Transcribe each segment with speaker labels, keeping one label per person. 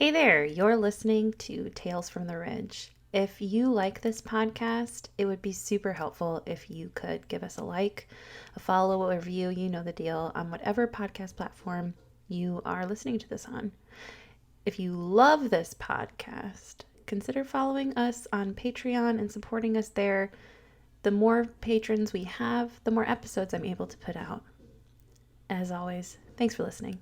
Speaker 1: Hey there, you're listening to Tales from the Ridge. If you like this podcast, it would be super helpful if you could give us a like, a follow, a review, you know the deal, on whatever podcast platform you are listening to this on. If you love this podcast, consider following us on Patreon and supporting us there. The more patrons we have, the more episodes I'm able to put out. As always, thanks for listening.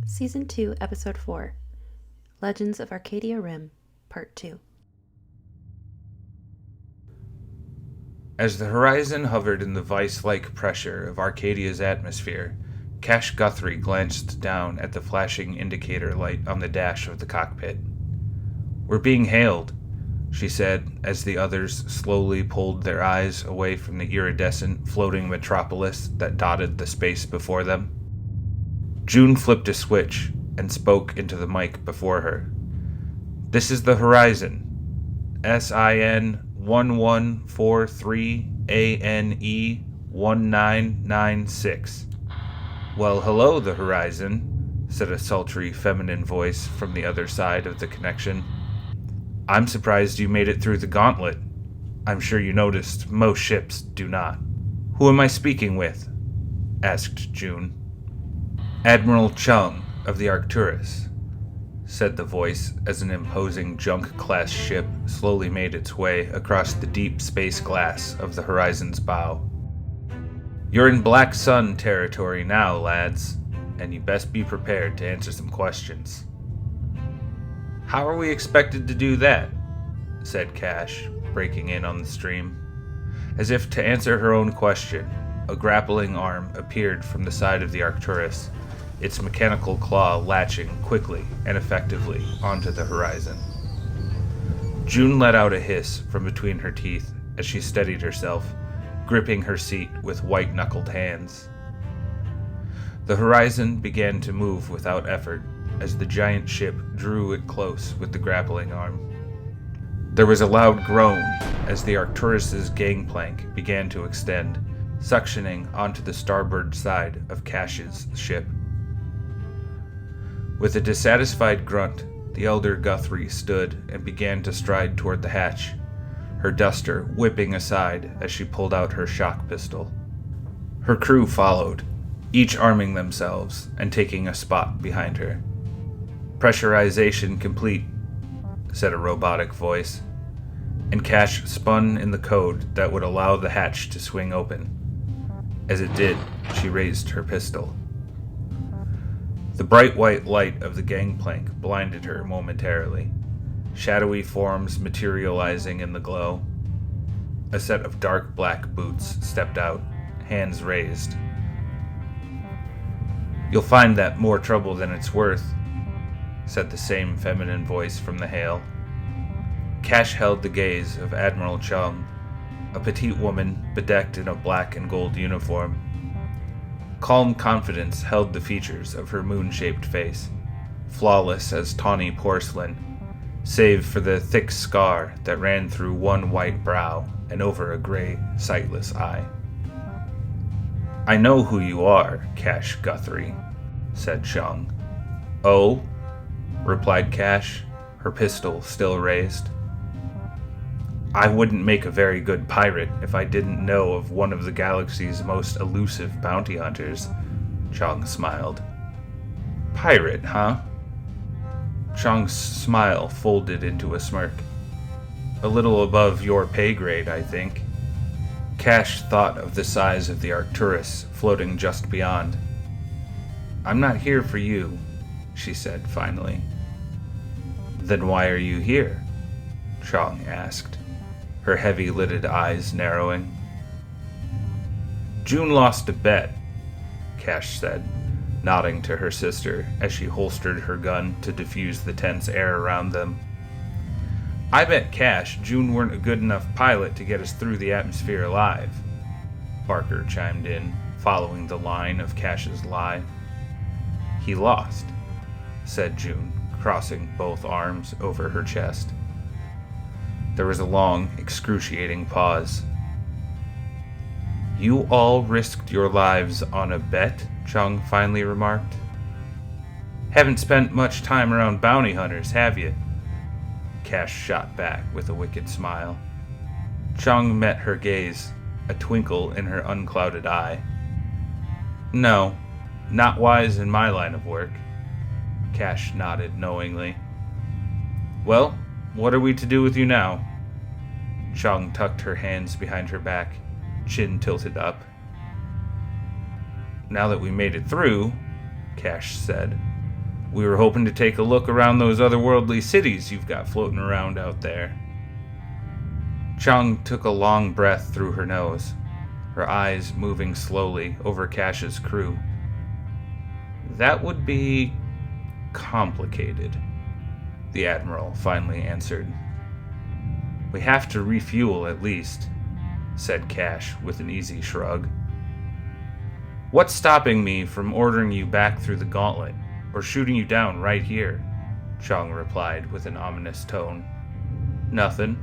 Speaker 1: Season 2, Episode 4, Legends of Arcadia Rim, Part 2.
Speaker 2: As the horizon hovered in the vice-like pressure of Arcadia's atmosphere, Cash Guthrie glanced down at the flashing indicator light on the dash of the cockpit. "We're being hailed," she said as the others slowly pulled their eyes away from the iridescent, floating metropolis that dotted the space before them. June flipped a switch and spoke into the mic before her. "This is the horizon. SIN 1143 ANE 1996. "Well, hello, the horizon," said a sultry feminine voice from the other side of the connection. "I'm surprised you made it through the gauntlet. I'm sure you noticed most ships do not." "Who am I speaking with?" asked June. "Admiral Chung of the Arcturus," said the voice as an imposing junk-class ship slowly made its way across the deep space glass of the horizon's bow. "You're in Black Sun territory now, lads, and you best be prepared to answer some questions." "How are we expected to do that?" said Cash, breaking in on the stream. As if to answer her own question, a grappling arm appeared from the side of the Arcturus, its mechanical claw latching quickly and effectively onto the horizon. June let out a hiss from between her teeth as she steadied herself, gripping her seat with white-knuckled hands. The horizon began to move without effort as the giant ship drew it close with the grappling arm. There was a loud groan as the Arcturus's gangplank began to extend, suctioning onto the starboard side of Cash's ship. With a dissatisfied grunt, the elder Guthrie stood and began to stride toward the hatch, her duster whipping aside as she pulled out her shock pistol. Her crew followed, each arming themselves and taking a spot behind her. "Pressurization complete," said a robotic voice, and Cash spun in the code that would allow the hatch to swing open. As it did, she raised her pistol. The bright white light of the gangplank blinded her momentarily, shadowy forms materializing in the glow. A set of dark black boots stepped out, hands raised. "You'll find that more trouble than it's worth," said the same feminine voice from the hail. Cash held the gaze of Admiral Chung, a petite woman bedecked in a black and gold uniform. Calm confidence held the features of her moon-shaped face, flawless as tawny porcelain, save for the thick scar that ran through one white brow and over a gray, sightless eye. "I know who you are, Cash Guthrie," said Chung. "Oh?" replied Cash, her pistol still raised. "I wouldn't make a very good pirate if I didn't know of one of the galaxy's most elusive bounty hunters," Chung smiled. "Pirate, huh?" Chung's smile folded into a smirk. "A little above your pay grade, I think." Cash thought of the size of the Arcturus floating just beyond. "I'm not here for you," she said finally. "Then why are you here?" Chong asked, her heavy-lidded eyes narrowing. "June lost a bet," Cash said, nodding to her sister as she holstered her gun to diffuse the tense air around them. "I bet Cash June weren't a good enough pilot to get us through the atmosphere alive," Barker chimed in, following the line of Cash's lie. "He lost," said June, crossing both arms over her chest. There was a long, excruciating pause. "You all risked your lives on a bet?" Chung finally remarked. "Haven't spent much time around bounty hunters, have you?" Cash shot back with a wicked smile. Chung met her gaze, a twinkle in her unclouded eye. "No, not wise in my line of work." Cash nodded knowingly. "Well, what are we to do with you now?" Chung tucked her hands behind her back, chin tilted up. "Now that we made it through," Cash said, "we were hoping to take a look around those otherworldly cities you've got floating around out there." Chung took a long breath through her nose, her eyes moving slowly over Cash's crew. "That would be complicated," the Admiral finally answered. "We have to refuel at least," said Cash with an easy shrug. "What's stopping me from ordering you back through the gauntlet, or shooting you down right here?" Chung replied with an ominous tone. "Nothing."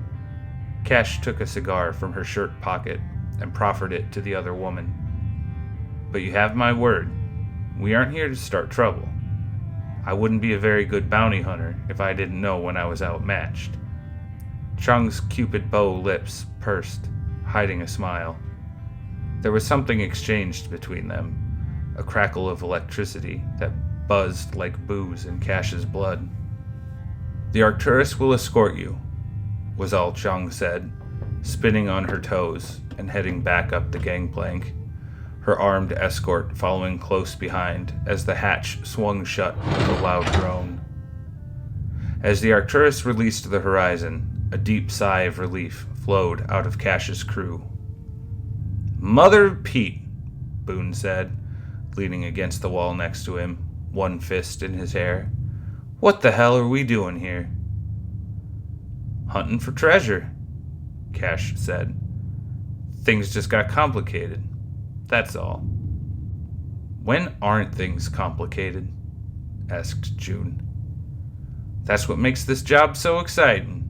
Speaker 2: Cash took a cigar from her shirt pocket and proffered it to the other woman. "But you have my word. We aren't here to start trouble. I wouldn't be a very good bounty hunter if I didn't know when I was outmatched." Chung's cupid bow lips pursed, hiding a smile. There was something exchanged between them, a crackle of electricity that buzzed like booze in Cash's blood. "The Arcturus will escort you," was all Chung said, spinning on her toes and heading back up the gangplank, her armed escort following close behind as the hatch swung shut with a loud groan. As the Arcturus released the horizon, a deep sigh of relief flowed out of Cash's crew. "Mother of Pete," Boone said, leaning against the wall next to him, one fist in his hair. "What the hell are we doing here?" "Hunting for treasure," Cash said. "Things just got complicated. That's all." "When aren't things complicated?" asked June. "That's what makes this job so exciting,"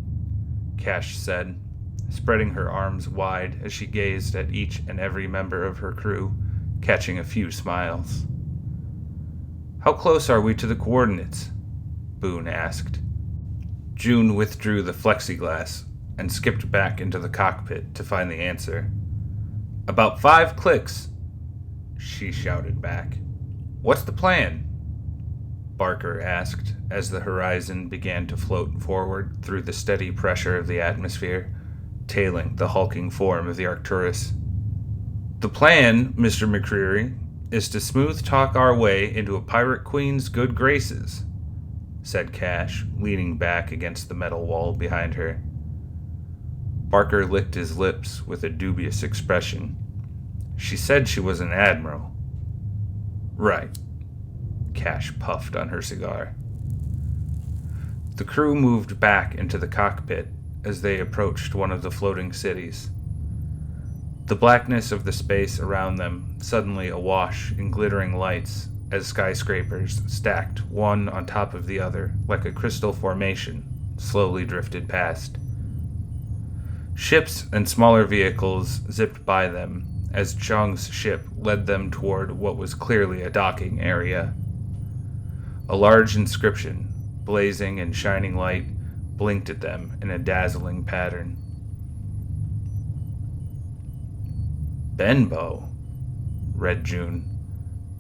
Speaker 2: Cash said, spreading her arms wide as she gazed at each and every member of her crew, catching a few smiles. "How close are we to the coordinates?" Boone asked. June withdrew the plexiglass and skipped back into the cockpit to find the answer. "About 5 clicks," she shouted back. "What's the plan?" Barker asked as the horizon began to float forward through the steady pressure of the atmosphere, tailing the hulking form of the Arcturus. "The plan, Mr. McCreary, is to smooth talk our way into a pirate queen's good graces," said Cash, leaning back against the metal wall behind her. Barker licked his lips with a dubious expression. "She said she was an admiral." "Right." Cash puffed on her cigar. The crew moved back into the cockpit as they approached one of the floating cities. The blackness of the space around them suddenly awash in glittering lights as skyscrapers stacked one on top of the other like a crystal formation slowly drifted past. Ships and smaller vehicles zipped by them as Chung's ship led them toward what was clearly a docking area. A large inscription, blazing in shining light, blinked at them in a dazzling pattern. "Benbow," read June.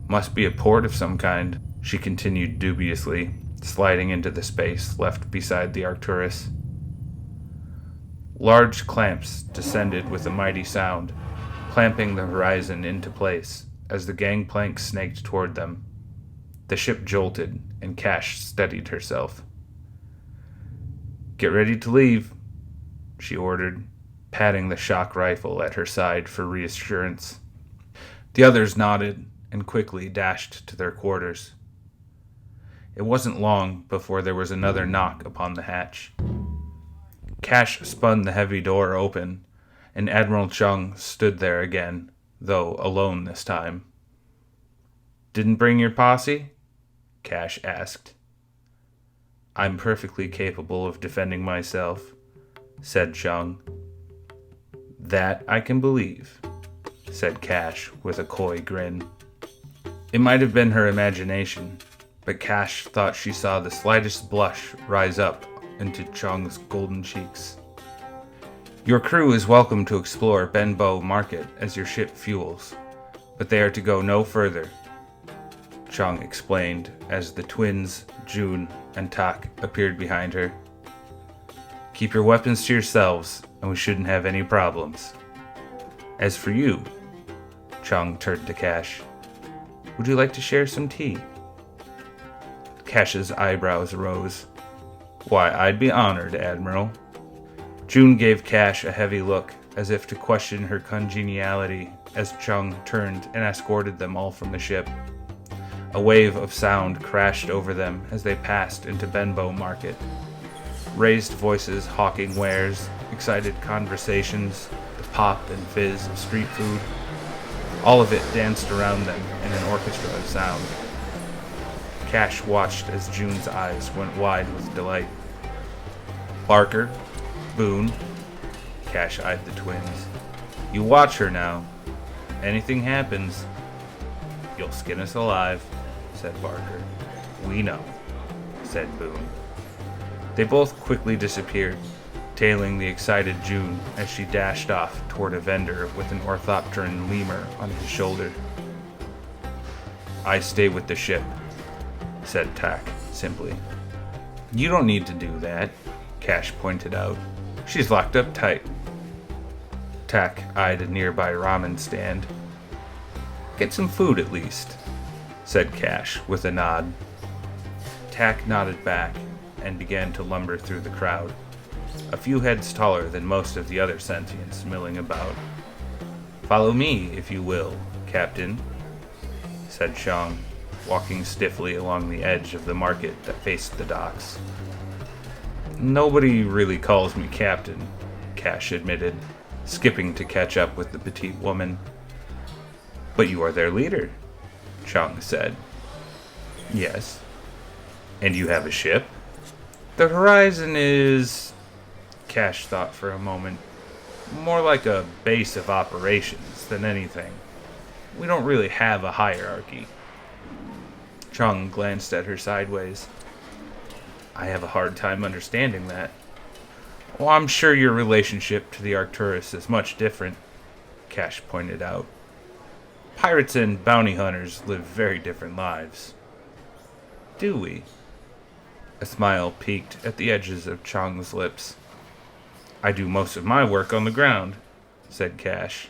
Speaker 2: "Must be a port of some kind," she continued dubiously, sliding into the space left beside the Arcturus. Large clamps descended with a mighty sound, clamping the horizon into place as the gangplank snaked toward them. The ship jolted, and Cash steadied herself. "Get ready to leave," she ordered, patting the shock rifle at her side for reassurance. The others nodded and quickly dashed to their quarters. It wasn't long before there was another knock upon the hatch. Cash spun the heavy door open, and Admiral Chung stood there again, though alone this time. "Didn't bring your posse?" Cash asked. "I'm perfectly capable of defending myself," said Chung. "That I can believe," said Cash with a coy grin. It might have been her imagination, but Cash thought she saw the slightest blush rise up into Chung's golden cheeks. "Your crew is welcome to explore Benbow Market as your ship fuels, but they are to go no further," Chung explained as the twins, June and Tak, appeared behind her. "Keep your weapons to yourselves, and we shouldn't have any problems. As for you," Chung turned to Cash, "would you like to share some tea?" Cash's eyebrows rose. "Why, I'd be honored, Admiral." June gave Cash a heavy look, as if to question her congeniality, as Chung turned and escorted them all from the ship. A wave of sound crashed over them as they passed into Benbow Market. Raised voices hawking wares, excited conversations, the pop and fizz of street food. All of it danced around them in an orchestra of sound. Cash watched as June's eyes went wide with delight. "Barker, Boone," Cash eyed the twins. "You watch her now. Anything happens, you'll skin us alive," said Barker. "We know," said Boone. They both quickly disappeared, tailing the excited June as she dashed off toward a vendor with an orthopteran lemur on his shoulder. "I stay with the ship," said Tak simply. "You don't need to do that," Cash pointed out. "She's locked up tight." Tak eyed a nearby ramen stand. "Get some food at least," said Cash with a nod. Tak nodded back and began to lumber through the crowd, a few heads taller than most of the other sentients milling about. "Follow me, if you will, Captain," said Chong, walking stiffly along the edge of the market that faced the docks. "Nobody really calls me Captain," Cash admitted, skipping to catch up with the petite woman. "But you are their leader," Chong said. "Yes." "And you have a ship?" "The Horizon is," Cash thought for a moment, "more like a base of operations than anything. We don't really have a hierarchy." Chung glanced at her sideways. "I have a hard time understanding that." "Well, I'm sure your relationship to the Arcturus is much different," Cash pointed out. "Pirates and bounty hunters live very different lives." "Do we?" A smile peeked at the edges of Chong's lips. "I do most of my work on the ground," said Cash.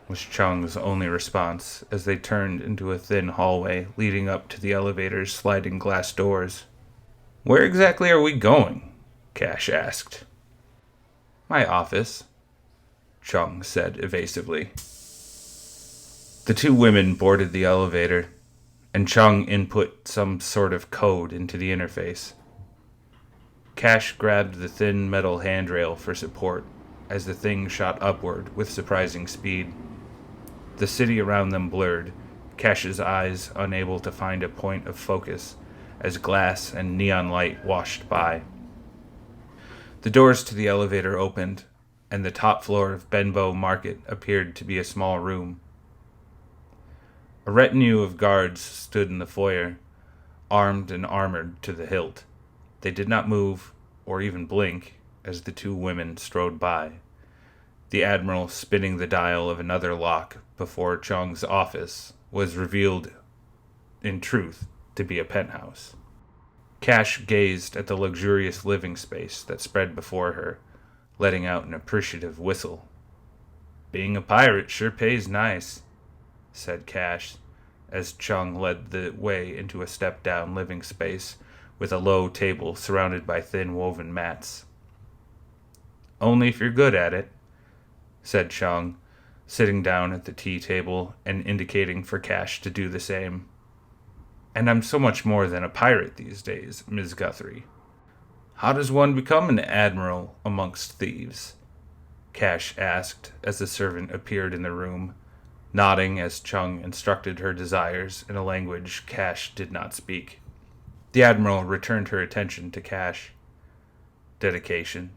Speaker 2: Was Chong's only response as they turned into a thin hallway leading up to the elevator's sliding glass doors. "Where exactly are we going?" Cash asked. "My office," Chong said evasively. The two women boarded the elevator, and Chung input some sort of code into the interface. Cash grabbed the thin metal handrail for support as the thing shot upward with surprising speed. The city around them blurred, Cash's eyes unable to find a point of focus as glass and neon light washed by. The doors to the elevator opened, and the top floor of Benbow Market appeared to be a small room. A retinue of guards stood in the foyer, armed and armored to the hilt. They did not move, or even blink, as the two women strode by, the Admiral spinning the dial of another lock before Chong's office was revealed, in truth, to be a penthouse. Cash gazed at the luxurious living space that spread before her, letting out an appreciative whistle. Being a pirate sure pays nice, said Cash, as Chung led the way into a step-down living space with a low table surrounded by thin woven mats. Only if you're good at it, said Chung, sitting down at the tea table and indicating for Cash to do the same. And I'm so much more than a pirate these days, Ms. Guthrie. How does one become an admiral amongst thieves? Cash asked as the servant appeared in the room, nodding as Chung instructed her desires in a language Cash did not speak. The admiral returned her attention to Cash. Dedication,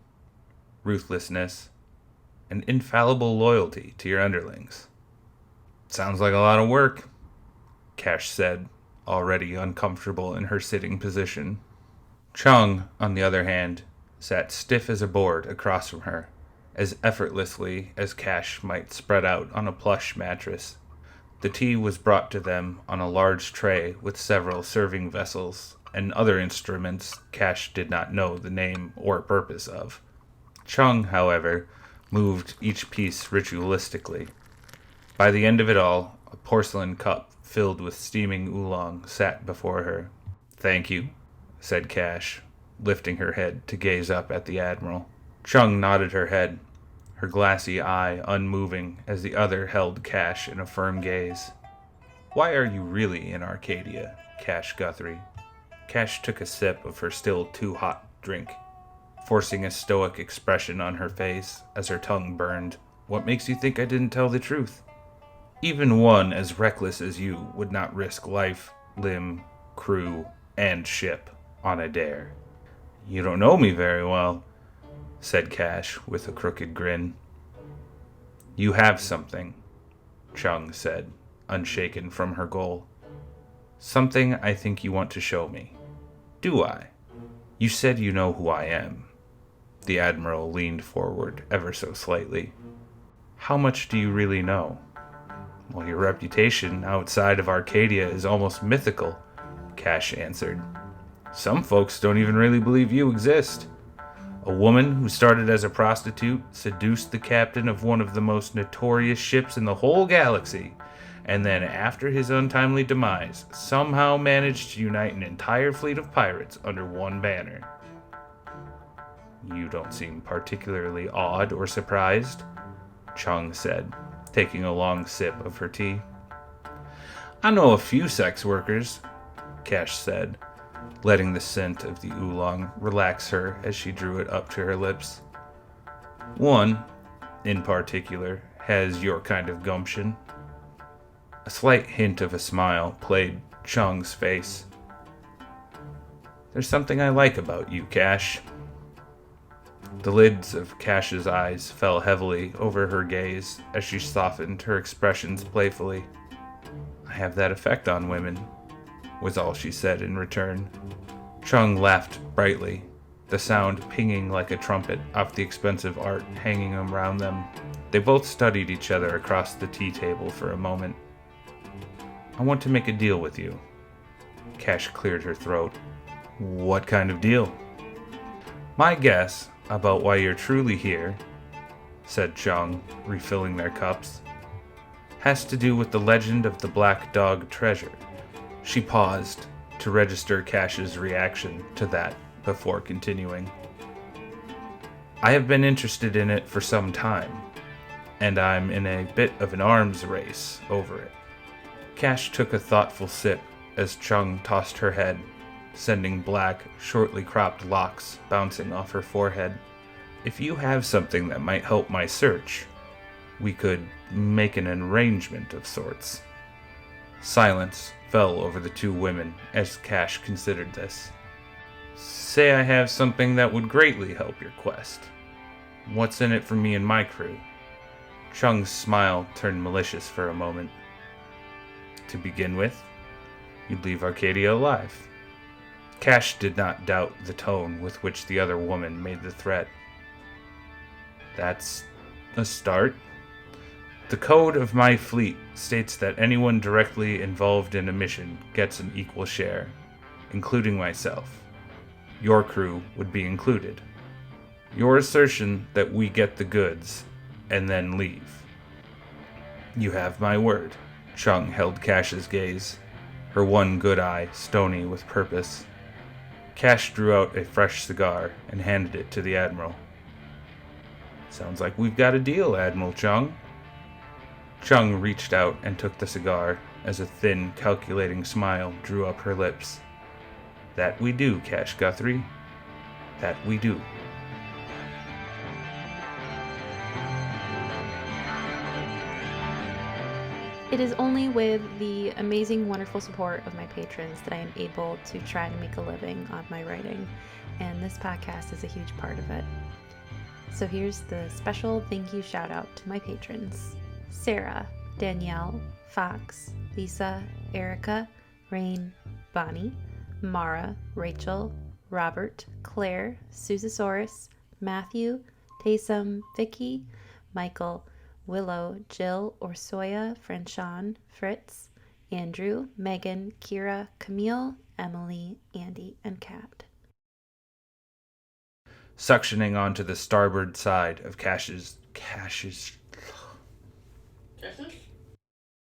Speaker 2: ruthlessness, and infallible loyalty to your underlings. Sounds like a lot of work, Cash said, already uncomfortable in her sitting position. Chung, on the other hand, sat stiff as a board across from her, as effortlessly as Cash might spread out on a plush mattress. The tea was brought to them on a large tray with several serving vessels and other instruments Cash did not know the name or purpose of. Chung, however, moved each piece ritualistically. By the end of it all, a porcelain cup filled with steaming oolong sat before her. Thank you, said Cash, lifting her head to gaze up at the Admiral. Chung nodded her head, her glassy eye unmoving as the other held Cash in a firm gaze. Why are you really in Arcadia, Cash Guthrie? Cash took a sip of her still too hot drink, forcing a stoic expression on her face as her tongue burned. What makes you think I didn't tell the truth? Even one as reckless as you would not risk life, limb, crew, and ship on a dare. You don't know me very well, said Cash with a crooked grin. You have something, Chung said, unshaken from her goal. Something I think you want to show me. Do I? You said you know who I am. The Admiral leaned forward ever so slightly. How much do you really know? Well, your reputation outside of Arcadia is almost mythical, Cash answered. Some folks don't even really believe you exist. A woman who started as a prostitute seduced the captain of one of the most notorious ships in the whole galaxy, and then after his untimely demise, somehow managed to unite an entire fleet of pirates under one banner. You don't seem particularly awed or surprised, Chung said, taking a long sip of her tea. I know a few sex workers, Cash said, letting the scent of the oolong relax her as she drew it up to her lips. One, in particular, has your kind of gumption. A slight hint of a smile played Chung's face. There's something I like about you, Cash. The lids of Cash's eyes fell heavily over her gaze as she softened her expressions playfully. I have that effect on women, was all she said in return. Chung laughed brightly, the sound pinging like a trumpet off the expensive art hanging around them. They both studied each other across the tea table for a moment. I want to make a deal with you. Cash cleared her throat. What kind of deal? My guess about why you're truly here, said Chung, refilling their cups, has to do with the legend of the Black Dog treasure. She paused to register Cash's reaction to that before continuing. I have been interested in it for some time, and I'm in a bit of an arms race over it. Cash took a thoughtful sip as Chung tossed her head, sending black, shortly cropped locks bouncing off her forehead. If you have something that might help my search, we could make an arrangement of sorts. Silence fell over the two women as Cash considered this. Say I have something that would greatly help your quest. What's in it for me and my crew? Chung's smile turned malicious for a moment. To begin with, you'd leave Arcadia alive. Cash did not doubt the tone with which the other woman made the threat. That's a start. The code of my fleet states that anyone directly involved in a mission gets an equal share, including myself. Your crew would be included. Your assertion that we get the goods and then leave You have my word. Chung held Cash's gaze, her one good eye stony with purpose. Cash drew out a fresh cigar and handed it to the Admiral. Sounds like we've got a deal, Admiral Chung. Chung reached out and took the cigar as a thin, calculating smile drew up her lips. That we do, Cash Guthrie. That we do.
Speaker 1: It is only with the amazing, wonderful support of my patrons that I am able to try to make a living on my writing, and this podcast is a huge part of it. So here's the special thank you shout out to my patrons: Sarah, Danielle, Fox, Lisa, Erica, Rain, Bonnie, Mara, Rachel, Robert, Claire, Susasaurus, Matthew, Taysom, Vicky, Michael, Willow, Jill, Orsoya, Franchon, Fritz, Andrew, Megan, Kira, Camille, Emily, Andy, and Kat.
Speaker 2: Suctioning onto the starboard side of Cash's